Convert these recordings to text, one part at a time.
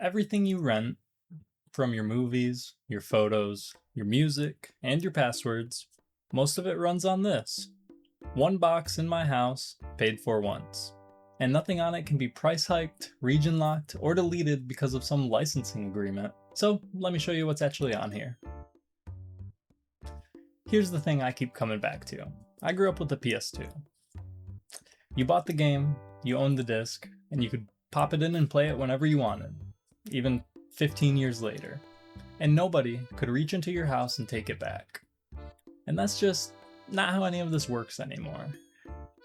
Everything you rent, from your movies, your photos, your music, and your passwords, most of it runs on this. One box in my house, paid for once. And nothing on it can be price hiked, region locked, or deleted because of some licensing agreement. So let me show you what's actually on here. Here's the thing I keep coming back to. I grew up with the PS2. You bought the game, you owned the disc, and you could pop it in and play it whenever you wanted, even 15 years later. And nobody could reach into your house and take it back. And that's just not how any of this works anymore.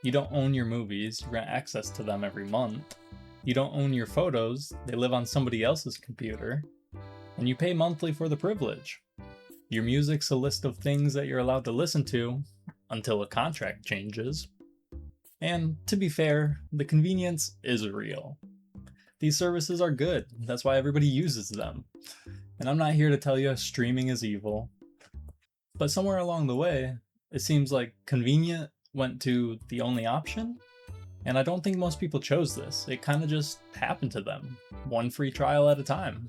You don't own your movies, you grant access to them every month. You don't own your photos, they live on somebody else's computer. And you pay monthly for the privilege. Your music's a list of things that you're allowed to listen to, until a contract changes. And to be fair, the convenience is real. These services are good, that's why everybody uses them. And I'm not here to tell you streaming is evil. But somewhere along the way, it seems like convenient went to the only option. And I don't think most people chose this, it kinda just happened to them, one free trial at a time.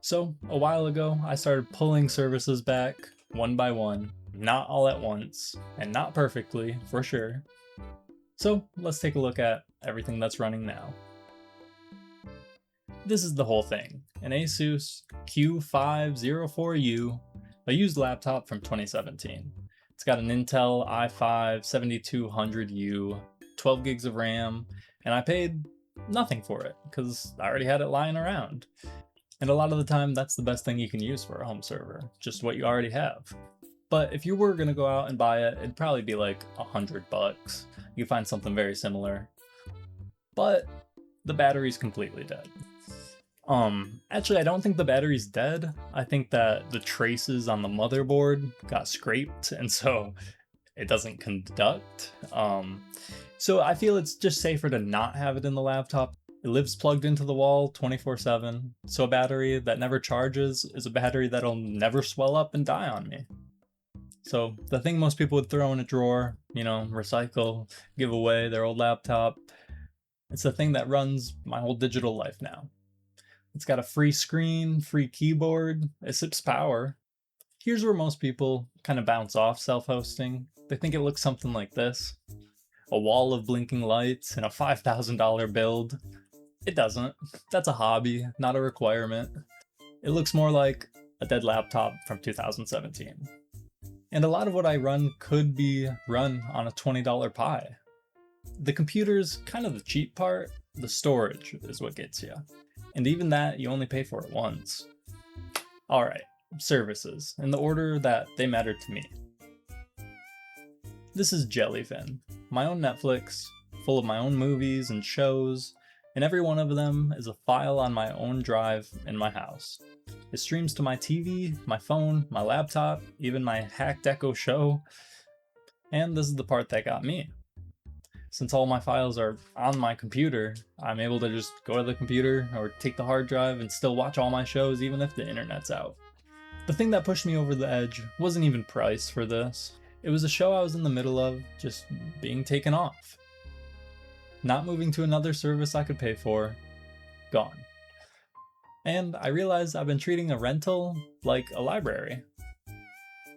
So, a while ago, I started pulling services back, one by one, not all at once, and not perfectly, for sure. So, let's take a look at everything that's running now. This is the whole thing, an ASUS Q504U, a used laptop from 2017. It's got an Intel i5-7200U, 12 gigs of RAM, and I paid nothing for it, because I already had it lying around. And a lot of the time, that's the best thing you can use for a home server, just what you already have. But if you were gonna go out and buy it, it'd probably be like $100. You find something very similar. But the battery's completely dead. Actually, I don't think the battery's dead. I think that the traces on the motherboard got scraped, and so it doesn't conduct. So I feel it's just safer to not have it in the laptop. It lives plugged into the wall 24/7, so a battery that never charges is a battery that'll never swell up and die on me. So the thing most people would throw in a drawer, recycle, give away their old laptop, it's the thing that runs my whole digital life now. It's got a free screen, free keyboard, it sips power. Here's where most people kind of bounce off self-hosting. They think it looks something like this. A wall of blinking lights and a $5,000 build. It doesn't. That's a hobby, not a requirement. It looks more like a dead laptop from 2017. And a lot of what I run could be run on a $20 Pi. The computer's kind of the cheap part, the storage is what gets you. And even that, you only pay for it once. Alright, services, in the order that they matter to me. This is Jellyfin, my own Netflix, full of my own movies and shows, and every one of them is a file on my own drive in my house. It streams to my TV, my phone, my laptop, even my hacked Echo Show. And this is the part that got me. Since all my files are on my computer, I'm able to just go to the computer or take the hard drive and still watch all my shows even if the internet's out. The thing that pushed me over the edge wasn't even price for this. It was a show I was in the middle of, just being taken off. Not moving to another service I could pay for. Gone. And I realized I've been treating a rental like a library.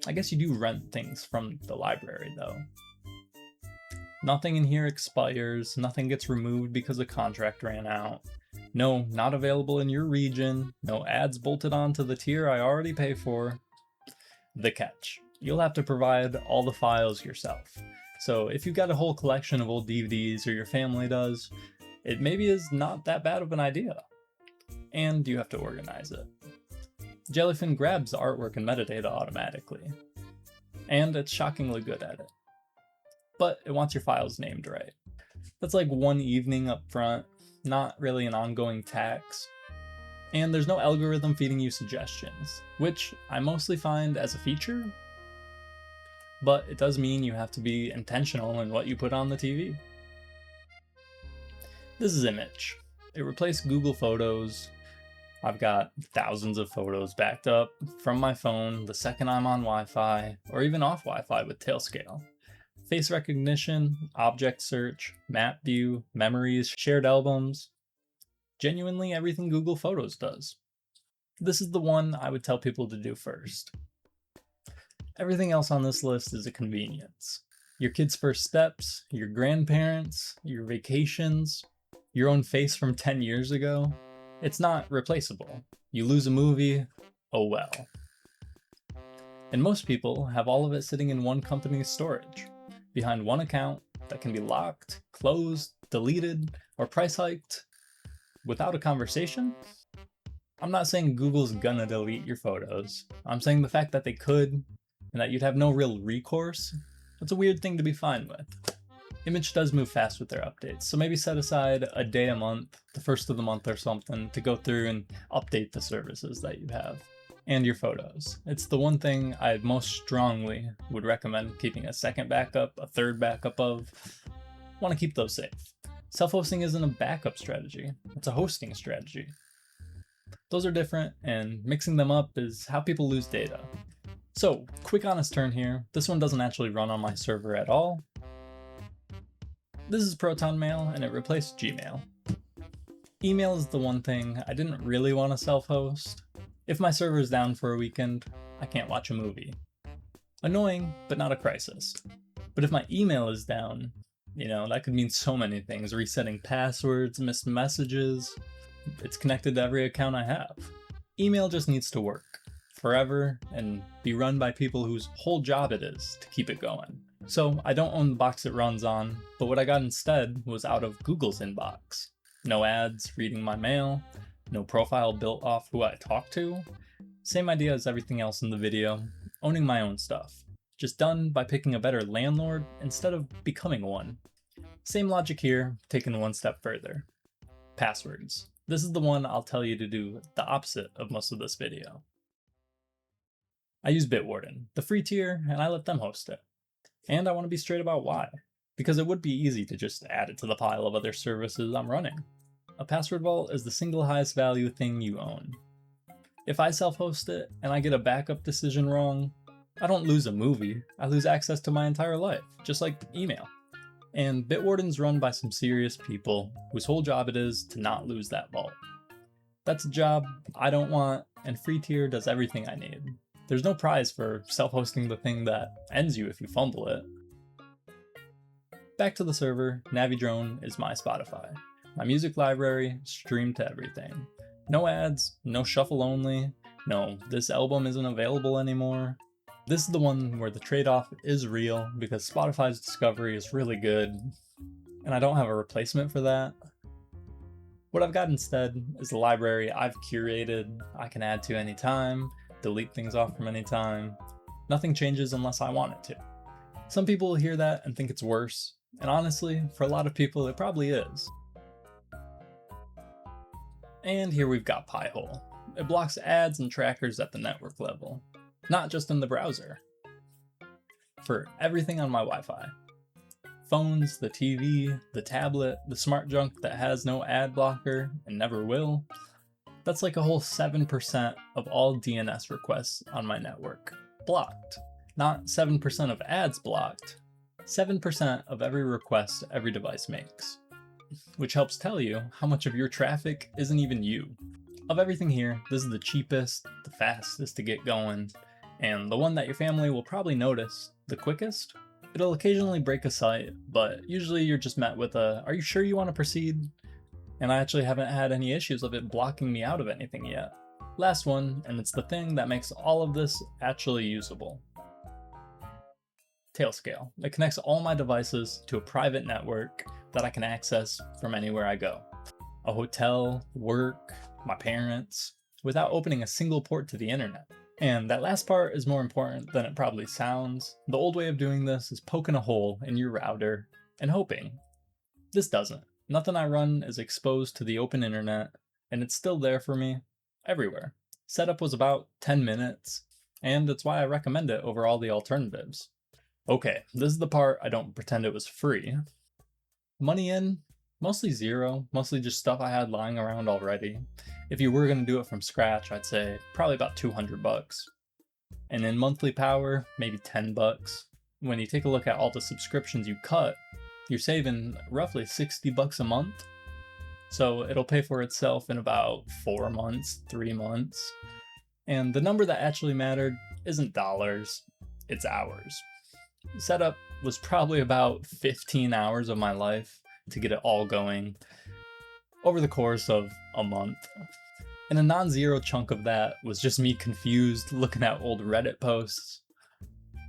I guess you do rent things from the library though. Nothing in here expires, nothing gets removed because a contract ran out. No, not available in your region, no ads bolted onto the tier I already pay for. The catch. You'll have to provide all the files yourself. So if you've got a whole collection of old DVDs, or your family does, it maybe is not that bad of an idea. And you have to organize it. Jellyfin grabs the artwork and metadata automatically. And it's shockingly good at it. But it wants your files named right. That's like one evening up front, not really an ongoing tax. And there's no algorithm feeding you suggestions, which I mostly find as a feature, but it does mean you have to be intentional in what you put on the TV. This is Image. It replaced Google Photos. I've got thousands of photos backed up from my phone the second I'm on Wi-Fi, or even off Wi-Fi with Tailscale. Face recognition, object search, map view, memories, shared albums. genuinely everything Google Photos does. This is the one I would tell people to do first. Everything else on this list is a convenience. Your kids' first steps, your grandparents, your vacations, your own face from 10 years ago. It's not replaceable. You lose a movie, oh well. And most people have all of it sitting in one company's storage, behind one account that can be locked, closed, deleted, or price hiked without a conversation. I'm not saying Google's gonna delete your photos. I'm saying the fact that they could, and that you'd have no real recourse, that's a weird thing to be fine with. Image does move fast with their updates, so maybe set aside a day a month, the first of the month or something, to go through and update the services that you have and your photos. It's the one thing I most strongly would recommend keeping a second backup, a third backup of. Want to keep those safe. Self-hosting isn't a backup strategy, it's a hosting strategy. Those are different, and mixing them up is how people lose data. So, quick honest turn here, this one doesn't actually run on my server at all. This is Proton Mail, and it replaced Gmail. Email is the one thing I didn't really want to self-host. If my server is down for a weekend, I can't watch a movie. Annoying, but not a crisis. But if my email is down, that could mean so many things. Resetting passwords, missed messages. It's connected to every account I have. Email just needs to work forever and be run by people whose whole job it is to keep it going. So I don't own the box it runs on, but what I got instead was out of Google's inbox. No ads reading my mail, no profile built off who I talk to. Same idea as everything else in the video, owning my own stuff. Just done by picking a better landlord instead of becoming one. Same logic here, taken one step further. Passwords. This is the one I'll tell you to do the opposite of most of this video. I use Bitwarden, the free tier, and I let them host it. And I want to be straight about why. Because it would be easy to just add it to the pile of other services I'm running. A password vault is the single highest value thing you own. If I self-host it and I get a backup decision wrong, I don't lose a movie, I lose access to my entire life, just like email. And Bitwarden's run by some serious people whose whole job it is to not lose that vault. That's a job I don't want, and free tier does everything I need. There's no prize for self-hosting the thing that ends you if you fumble it. Back to the server, Navidrone is my Spotify. My music library, streamed to everything. No ads, no shuffle only, no, this album isn't available anymore. This is the one where the trade-off is real because Spotify's discovery is really good, and I don't have a replacement for that. What I've got instead is a library I've curated, I can add to any time, delete things off from any time. Nothing changes unless I want it to. Some people will hear that and think it's worse, and honestly, for a lot of people it probably is. And here we've got Pi-hole. It blocks ads and trackers at the network level, not just in the browser. For everything on my Wi-Fi. Phones, the TV, the tablet, the smart junk that has no ad blocker and never will. That's like a whole 7% of all DNS requests on my network. Blocked. Not 7% of ads blocked. 7% of every request every device makes. Which helps tell you how much of your traffic isn't even you. Of everything here, this is the cheapest, the fastest to get going, and the one that your family will probably notice the quickest. It'll occasionally break a site, but usually you're just met with a, "Are you sure you want to proceed?" And I actually haven't had any issues of it blocking me out of anything yet. Last one, and it's the thing that makes all of this actually usable. Tailscale. It connects all my devices to a private network that I can access from anywhere I go. A hotel, work, my parents, without opening a single port to the internet. And that last part is more important than it probably sounds. The old way of doing this is poking a hole in your router and hoping. This doesn't. Nothing I run is exposed to the open internet, and it's still there for me, everywhere. Setup was about 10 minutes, and it's why I recommend it over all the alternatives. Okay, this is the part I don't pretend it was free. Money in, mostly zero, mostly just stuff I had lying around already. If you were gonna do it from scratch, I'd say probably about $200. And in monthly power, maybe $10. When you take a look at all the subscriptions you cut, you're saving roughly $60 a month. So it'll pay for itself in about 4 months, 3 months. And the number that actually mattered isn't dollars, it's hours. Setup was probably about 15 hours of my life to get it all going over the course of a month. And a non-zero chunk of that was just me confused looking at old Reddit posts.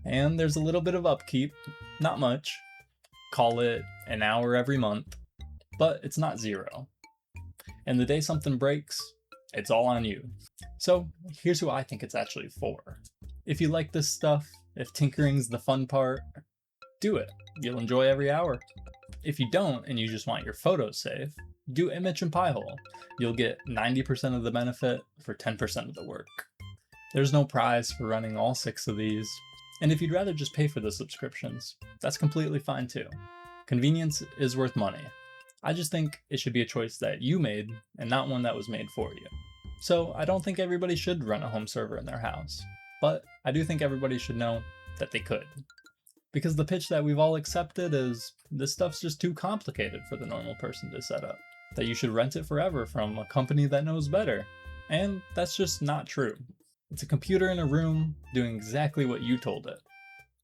And there's a little bit of upkeep, not much. Call it an hour every month, but it's not zero. And the day something breaks, it's all on you. So here's who I think it's actually for. If you like this stuff, if tinkering's the fun part, do it. You'll enjoy every hour. If you don't and you just want your photos safe, do image and Pi-hole. You'll get 90% of the benefit for 10% of the work. There's no prize for running all 6 of these, and if you'd rather just pay for the subscriptions, that's completely fine too. Convenience is worth money. I just think it should be a choice that you made and not one that was made for you. So I don't think everybody should run a home server in their house, but I do think everybody should know that they could. Because the pitch that we've all accepted is this stuff's just too complicated for the normal person to set up, that you should rent it forever from a company that knows better. And that's just not true. It's a computer in a room doing exactly what you told it.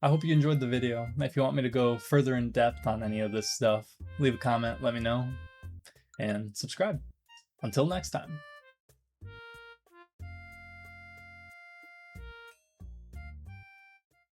I hope you enjoyed the video. If you want me to go further in depth on any of this stuff, leave a comment, let me know, and subscribe. Until next time.